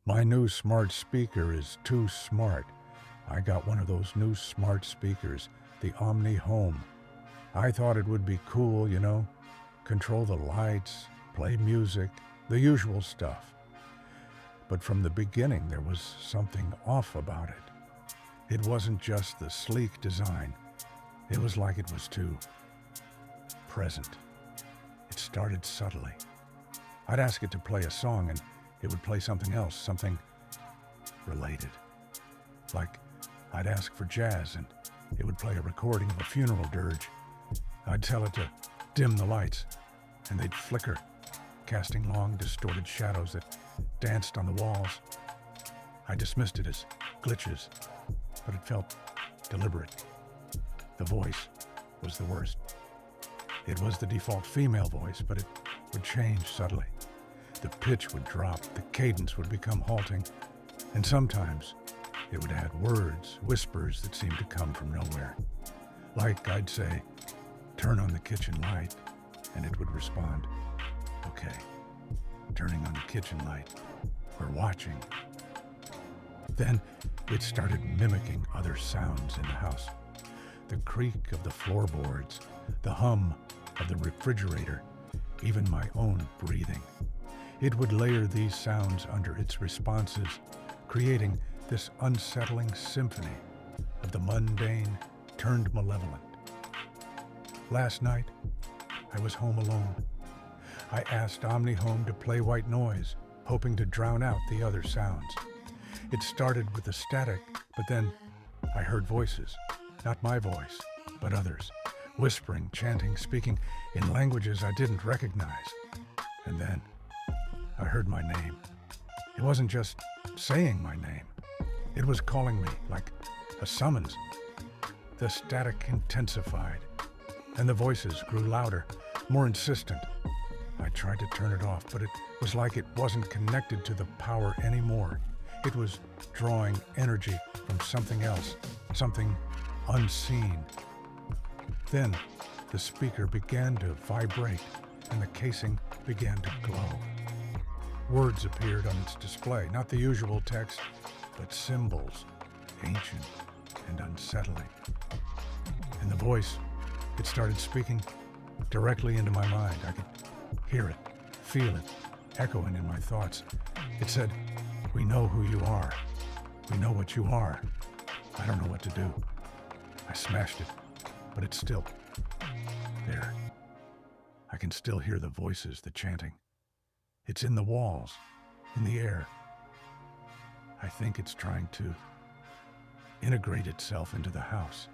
My new smart speaker is too smart. I got one of those new smart speakers, the Omni Home. I thought it would be cool, control the lights, play music, the usual stuff. But from the beginning, there was something off about it. It wasn't just the sleek design. It was like it was too present. It started subtly. I'd ask it to play a song and it would play something else, something related. Like I'd ask for jazz and it would play a recording of a funeral dirge. I'd tell it to dim the lights and they'd flicker, casting long, distorted shadows that danced on the walls. I dismissed it as glitches, but it felt deliberate. The voice was the worst. It was the default female voice, but it would change subtly. The pitch would drop, the cadence would become halting, and sometimes it would add words, whispers that seemed to come from nowhere. Like I'd say, "Turn on the kitchen light," and it would respond, "Okay, turning on the kitchen light. We're watching." Then it started mimicking other sounds in the house. The creak of the floorboards, the hum of the refrigerator, even my own breathing. It would layer these sounds under its responses, creating this unsettling symphony of the mundane turned malevolent. Last night, I was home alone. I asked Omni Home to play white noise, hoping to drown out the other sounds. It started with the static, but then I heard voices, not my voice, but others, whispering, chanting, speaking in languages I didn't recognize. And then I heard my name. It wasn't just saying my name. It was calling me like a summons. The static intensified, and the voices grew louder, more insistent. I tried to turn it off, but it was like it wasn't connected to the power anymore. It was drawing energy from something else, something unseen. Then the speaker began to vibrate, and the casing began to glow. Words appeared on its display, not the usual text, but symbols, ancient and unsettling. And the voice, it started speaking directly into my mind. I could hear it, feel it, echoing in my thoughts. It said, "We know who you are. We know what you are. I don't know what to do." I smashed it, but it's still there. I can still hear the voices, the chanting. It's in the walls, in the air. I think it's trying to integrate itself into the house.